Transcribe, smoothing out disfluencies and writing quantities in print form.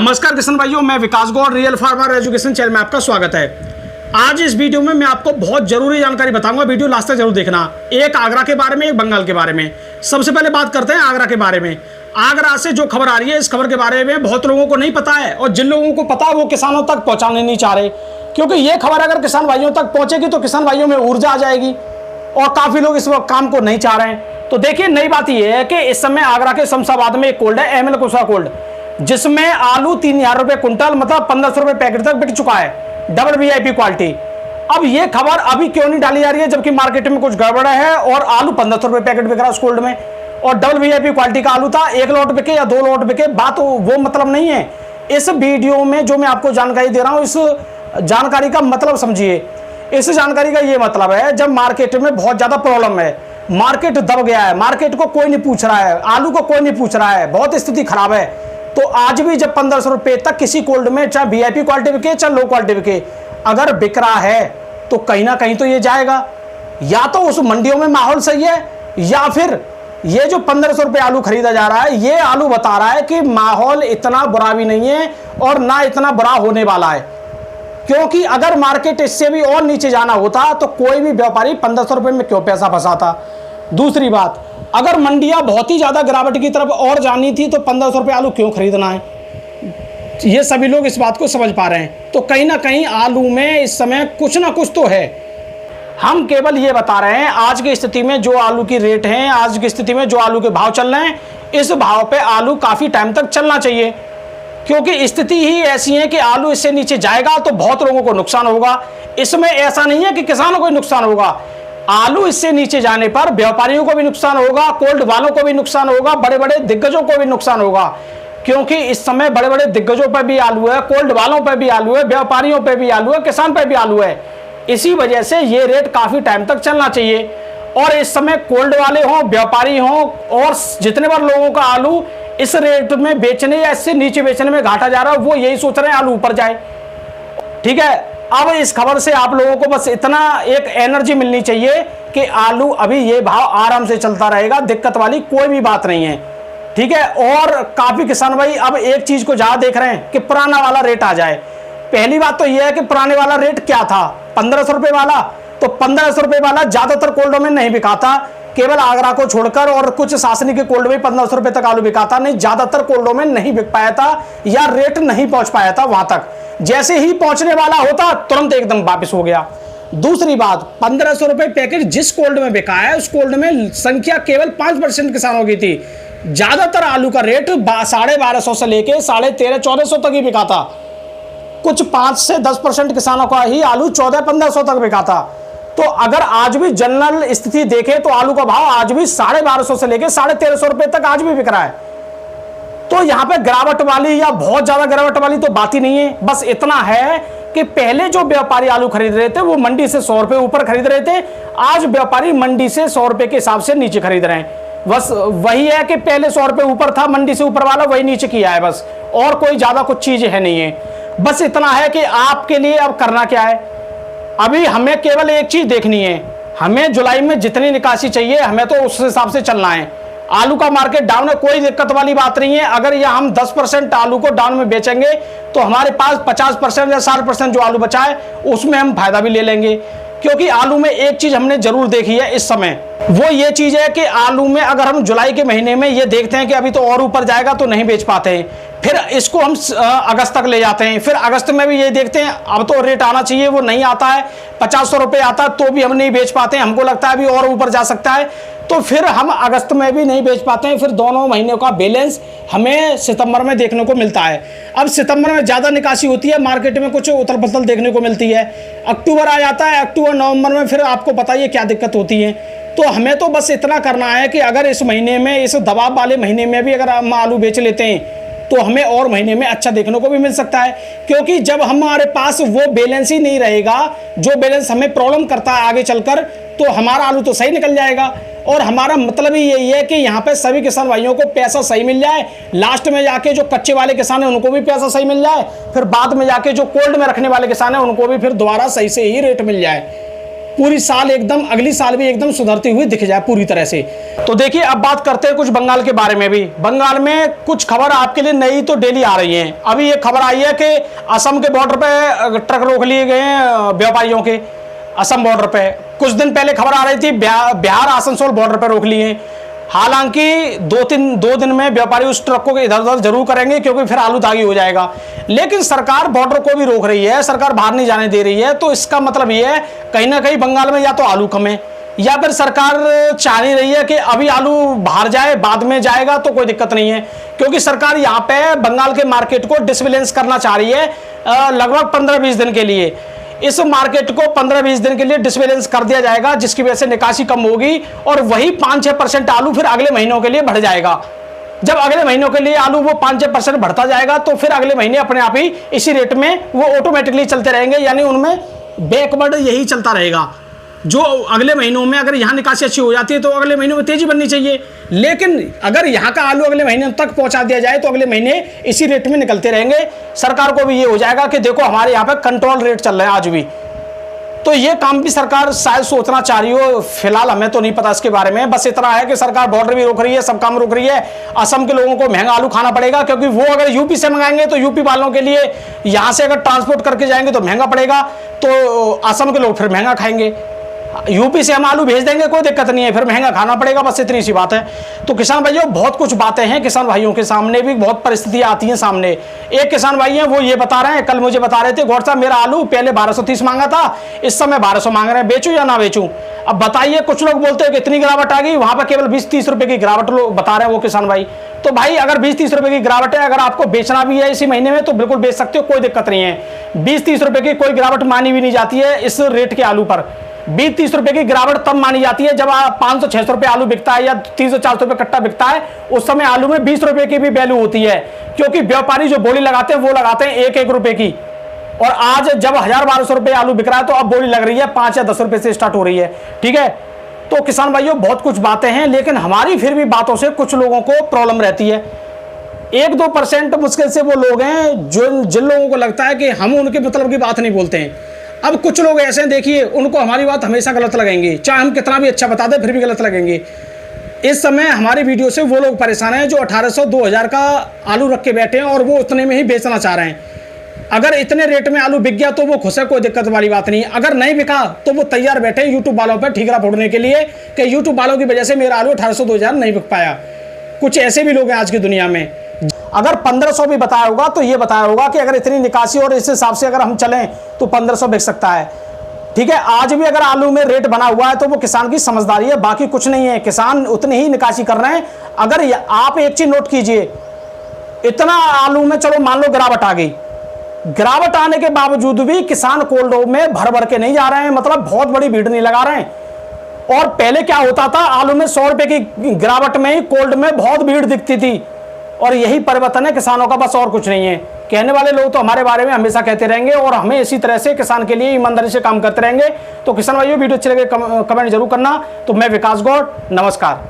नमस्कार किसान भाइयों, मैं Vikas Gaur, real farmer education channel में आपका स्वागत है। आज इस वीडियो में मैं आपको बहुत जरूरी जानकारी बताऊंगा, वीडियो लास्ट तक जरूर देखना। एक आगरा के बारे में, एक बंगाल के बारे में। सबसे पहले बात करते हैं आगरा के बारे में। आगरा से जो खबर आ रही है, इस खबर के बारे में बहुत लोगों को नहीं पता है, और जिन लोगों को पता है वो किसानों तक पहुंचाने नहीं चाह रहे, क्योंकि ये खबर अगर किसान भाइयों तक पहुंचेगी तो किसान भाइयों में ऊर्जा आ जाएगी, और काफी लोग इस वक्त काम को नहीं चाह रहे हैं। तो देखिए, नई बात यह है कि इस समय आगरा के शमशाबाद में एक कोल्ड है, ML कुशवाहा कोल्ड, जिसमें आलू 3000 रुपए कुंटल, मतलब 1500 रुपए पैकेट तक बिक चुका है, डबल VIP क्वालिटी। अब ये खबर अभी क्यों नहीं डाली जा रही है, जबकि मार्केट में कुछ गड़बड़ है और आलू 1500 रुपए पैकेट बिक रहा है उस कोल्ड में, और डबल VIP क्वालिटी का आलू था। एक लॉट बिके या 2 लॉट बिके, बात वो मतलब नहीं है। इस वीडियो में जो मैं आपको जानकारी दे रहा हूं, इस जानकारी का मतलब समझिए। इस जानकारी का ये मतलब है, जब मार्केट में बहुत ज्यादा प्रॉब्लम है, मार्केट दब गया है, मार्केट को कोई नहीं पूछ रहा है, आलू को कोई नहीं पूछ रहा है, बहुत स्थिति खराब है, तो आज भी जब 1500 रुपए तक किसी कोल्ड में, चाहे VIP क्वालिटी बिके चाहे लो क्वालिटी बिके, अगर बिक रहा है तो कहीं ना कहीं तो ये जाएगा। या तो उस मंडियों में माहौल सही है, या फिर ये जो 1500 रुपए आलू खरीदा जा रहा है, ये आलू बता रहा है कि माहौल इतना बुरा भी नहीं है और ना इतना बुरा होने वाला है। क्योंकि अगर मार्केट इससे भी और नीचे जाना होता तो कोई भी व्यापारी 1500 रुपए में क्यों पैसा फंसाता। दूसरी बात, अगर मंडियां बहुत ही ज्यादा गिरावट की तरफ और जानी थी तो 1500 रुपए आलू क्यों खरीदना है, ये सभी लोग इस बात को समझ पा रहे हैं। तो कहीं ना कहीं आलू में इस समय कुछ ना कुछ तो है। हम केवल ये बता रहे हैं आज की स्थिति में जो आलू की रेट है, आज की स्थिति में जो आलू के भाव चल रहे हैं, इस भाव पे आलू काफी टाइम तक चलना चाहिए, क्योंकि स्थिति ही ऐसी है कि आलू इससे नीचे जाएगा तो बहुत लोगों को नुकसान होगा। इसमें ऐसा नहीं है कि किसानों को नुकसान होगा, आलू इससे नीचे जाने पर व्यापारियों को भी नुकसान होगा, कोल्ड वालों को भी नुकसान होगा, बड़े बड़े दिग्गजों को भी नुकसान होगा, क्योंकि इस समय बड़े बड़े दिग्गजों पर भी आलू है, कोल्ड वालों पर भी आलू है, व्यापारियों पर भी आलू है, किसान पर भी आलू है। इसी वजह से ये रेट काफी टाइम तक चलना चाहिए। और इस समय कोल्ड वाले हों, व्यापारी हों, और जितने बार लोगों का आलू इस रेट में बेचने या इससे नीचे बेचने में घाटा जा रहा है, वो यही सोच रहे हैं आलू ऊपर जाए। ठीक है, अब इस खबर से आप लोगों को बस इतना एक एनर्जी मिलनी चाहिए कि आलू अभी ये भाव आराम से चलता रहेगा, दिक्कत वाली कोई भी बात नहीं है। ठीक है, और काफी किसान भाई अब एक चीज को जहां देख रहे हैं कि पुराना वाला रेट आ जाए। पहली बात तो यह है कि पुराने वाला रेट क्या था, 1500 रुपए वाला, तो 1500 रुपए वाला ज्यादातर कोल्डों में नहीं बिका था, केवल आगरा को छोड़कर, और कुछ शासनिक के कोल्ड में 1500 रुपए तक आलू बिका था। नहीं, ज्यादातर कोल्डों में नहीं बिक पाया था, या रेट नहीं पहुंच पाया था वहां तक। जैसे ही पहुंचने वाला होता तुरंत एकदम वापस हो गया। दूसरी बात, 1500 रुपए पैकेट जिस कोल्ड में बिका है, उस कोल्ड में संख्या केवल 5% किसानों की थी। ज्यादातर आलू का रेट 1250 से लेके 1350-1400 तक ही बिका था। कुछ 5 से 10% किसानों का ही आलू 1400-1500 तक बिका था। तो अगर आज भी जनरल स्थिति देखें तो आलू का भाव आज भी 1250 से लेके 1350 रुपए तक आज भी बिक रहा है। तो यहाँ पे गिरावट वाली या बहुत ज्यादा गिरावट वाली तो बात ही नहीं है। बस इतना है कि पहले जो व्यापारी आलू खरीद रहे थे वो मंडी से 100 रुपए ऊपर खरीद रहे थे, आज व्यापारी मंडी से 100 रुपए के हिसाब से नीचे खरीद रहे हैं। बस वही है कि पहले 100 रुपए ऊपर था, मंडी से ऊपर वाला वही नीचे किया है, बस, और कोई ज्यादा कुछ चीज है नहीं है। बस इतना है कि आपके लिए अब करना क्या है। अभी हमें केवल एक चीज देखनी है, हमें जुलाई में जितनी निकासी चाहिए हमें तो उस हिसाब से चलना है। आलू का मार्केट डाउन है, कोई दिक्कत वाली बात नहीं है। अगर यह हम 10% आलू को डाउन में बेचेंगे तो हमारे पास 50% या 60% जो आलू बचा है उसमें हम फायदा भी ले लेंगे। क्योंकि आलू में एक चीज हमने जरूर देखी है इस समय, वो ये चीज है कि आलू में अगर हम जुलाई के महीने में ये देखते हैं कि अभी तो और ऊपर जाएगा तो नहीं बेच पाते हैं, फिर इसको हम अगस्त तक ले जाते हैं, फिर अगस्त में भी ये देखते हैं अब तो रेट आना चाहिए, वो नहीं आता है, 50 रुपए आता है तो भी हम नहीं बेच पाते हैं, हमको लगता है अभी और ऊपर जा सकता है, तो फिर हम अगस्त में भी नहीं बेच पाते हैं। फिर दोनों महीनों का बैलेंस हमें सितंबर में देखने को मिलता है। अब सितंबर में ज़्यादा निकासी होती है, मार्केट में कुछ उथल पुथल देखने को मिलती है। अक्टूबर आ जाता है, अक्टूबर नवंबर में फिर आपको पता ही है क्या दिक्कत होती है। तो हमें तो बस इतना करना है कि अगर इस महीने में, इस दबाव वाले महीने में भी अगर हम आलू बेच लेते हैं तो हमें और महीने में अच्छा देखने को भी मिल सकता है। क्योंकि जब हमारे पास वो बैलेंस ही नहीं रहेगा जो बैलेंस हमें प्रॉब्लम करता है आगे चलकर, तो हमारा आलू तो सही निकल जाएगा। और हमारा मतलब ही यही है कि यहाँ पे सभी किसान भाइयों को पैसा सही मिल जाए, लास्ट में जाके जो कच्चे वाले किसान हैं उनको भी पैसा सही मिल जाए, फिर बाद में जाके जो कोल्ड में रखने वाले किसान हैं उनको भी फिर दोबारा सही से ही रेट मिल जाए। पूरी साल एकदम अगली साल भी एकदम सुधरती हुई दिख जाए पूरी तरह से। तो देखिए अब बात करते हैं कुछ बंगाल के बारे में भी। बंगाल में कुछ खबर आपके लिए नई तो डेली आ रही है। अभी एक खबर आई है कि असम के बॉर्डर पे ट्रक रोक लिए गए हैं व्यापारियों के, असम बॉर्डर पे। कुछ दिन पहले खबर आ रही थी बिहार आसनसोल बॉर्डर पे रोक लिए। हालांकि दो दिन में व्यापारी उस ट्रक को इधर उधर जरूर करेंगे क्योंकि फिर आलू दागी हो जाएगा। लेकिन सरकार बॉर्डर को भी रोक रही है, सरकार बाहर नहीं जाने दे रही है। तो इसका मतलब ये है कहीं ना कहीं बंगाल में या तो आलू कम है या फिर सरकार चाह नहीं रही है कि अभी आलू बाहर जाए, बाद में जाएगा तो कोई दिक्कत नहीं है। क्योंकि सरकार यहाँ पे बंगाल के मार्केट को डिसबैलेंस करना चाह रही है लगभग 15-20 दिन के लिए। इस मार्केट को 15-20 दिन के लिए डिसबैलेंस कर दिया जाएगा, जिसकी वजह से निकासी कम होगी और वही 5-6% आलू फिर अगले महीनों के लिए बढ़ जाएगा। जब अगले महीनों के लिए आलू वो 5-6% बढ़ता जाएगा तो फिर अगले महीने अपने आप ही इसी रेट में वो ऑटोमेटिकली चलते रहेंगे, यानी उनमें बैकवर्ड यही चलता रहेगा। जो अगले महीनों में अगर यहाँ निकासी अच्छी हो जाती है तो अगले महीनों में तेजी बननी चाहिए। लेकिन अगर यहाँ का आलू अगले महीने तक पहुँचा दिया जाए तो अगले महीने इसी रेट में निकलते रहेंगे। सरकार को भी ये हो जाएगा कि देखो हमारे यहाँ पे कंट्रोल रेट चल रहा है आज भी। तो ये काम भी सरकार शायद सोचना चाह रही हो, फिलहाल हमें तो नहीं पता इसके बारे में। बस इतना है कि सरकार बॉर्डर भी रोक रही है, सब काम रोक रही है। असम के लोगों को महंगा आलू खाना पड़ेगा क्योंकि वो अगर यूपी से मंगाएंगे तो यूपी वालों के लिए यहाँ से अगर ट्रांसपोर्ट करके जाएंगे तो महंगा पड़ेगा, तो असम के लोग फिर महंगा खाएंगे। यूपी से हम आलू भेज देंगे कोई दिक्कत नहीं है, फिर महंगा खाना पड़ेगा, बस इतनी सी बात है। तो किसान भाइयों बहुत कुछ बातें हैं, किसान भाइयों के सामने भी बहुत परिस्थितियां आती हैं सामने। एक किसान भाई हैं वो ये बता रहे हैं, कल मुझे बता रहे थे, गौर साहब मेरा आलू पहले 1230 मांगा था, इस समय 1200 मांग रहे हैं, बेचूं या ना बेचूं। अब बताइए, कुछ लोग बोलते हैं कि इतनी गिरावट आ गई, वहां पर केवल 20-30 रुपए की गिरावट लोग बता रहे हैं वो किसान भाई। तो भाई अगर 20-30 रुपए की गिरावट है, अगर आपको बेचना भी है इसी महीने में तो बिल्कुल बेच सकते हो, कोई दिक्कत नहीं है। 20-30 रुपए की कोई गिरावट मानी भी नहीं जाती है इस रेट के आलू पर। 20-30 रुपए की गिरावट तब मानी जाती है जब 500-600 रुपए आलू बिकता है या 300-400 रुपए कट्टा बिकता है, उस समय आलू में 20 रुपए की भी वैल्यू होती है। क्योंकि व्यापारी जो बोली लगाते हैं वो लगाते हैं 1-1 रुपए की, और आज जब 1000-1200 रुपए आलू बिक रहा है तो अब बोली लग रही है 5 या 10 रुपए से स्टार्ट हो रही है। ठीक है, तो किसान भाइयों बहुत कुछ बातें हैं, लेकिन हमारी फिर भी बातों से कुछ लोगों को प्रॉब्लम रहती है। 1-2% मुश्किल से वो लोग हैं जिन लोगों को लगता है कि हम उनके मतलब की बात नहीं बोलते हैं। अब कुछ लोग ऐसे हैं, देखिए, उनको हमारी बात हमेशा गलत लगेंगी, चाहे हम कितना भी अच्छा बता दें फिर भी गलत लगेंगे। इस समय हमारी वीडियो से वो लोग परेशान हैं जो 1800-2000 का आलू रख के बैठे हैं और वो उतने में ही बेचना चाह रहे हैं। अगर इतने रेट में आलू बिक गया तो वो खुश है, कोई दिक्कत वाली बात नहीं। अगर नहीं बिका तो वो तैयार बैठे हैं यूट्यूब वालों पर ठीकरा फोड़ने के लिए कि यूट्यूब वालों की वजह से मेरा आलू 1800-2000 नहीं बिक पाया। कुछ ऐसे भी लोग हैं आज की दुनिया में। अगर 1500 भी बताया होगा तो ये बताया होगा कि अगर इतनी निकासी और इस हिसाब से अगर हम चलें तो 1500 बिक सकता है। ठीक है, आज भी अगर आलू में रेट बना हुआ है तो वो किसान की समझदारी है, बाकी कुछ नहीं है। किसान उतनी ही निकासी कर रहे हैं। अगर आप एक चीज नोट कीजिए, इतना आलू में चलो मान लो गिरावट आ गई, गिरावट आने के बावजूद भी किसान कोल्ड में भर भर के नहीं जा रहे हैं, मतलब बहुत बड़ी भीड़ नहीं लगा रहे हैं। और पहले क्या होता था, आलू में 100 रुपए की गिरावट में ही कोल्ड में बहुत भीड़ दिखती थी। और यही परिवर्तन है किसानों का, बस और कुछ नहीं है। कहने वाले लोग तो हमारे बारे में हमेशा कहते रहेंगे और हमें इसी तरह से किसान के लिए ईमानदारी से काम करते रहेंगे। तो किसान भाइयों वीडियो अच्छी लगे कमेंट जरूर करना। तो मैं विकास गौड़, नमस्कार।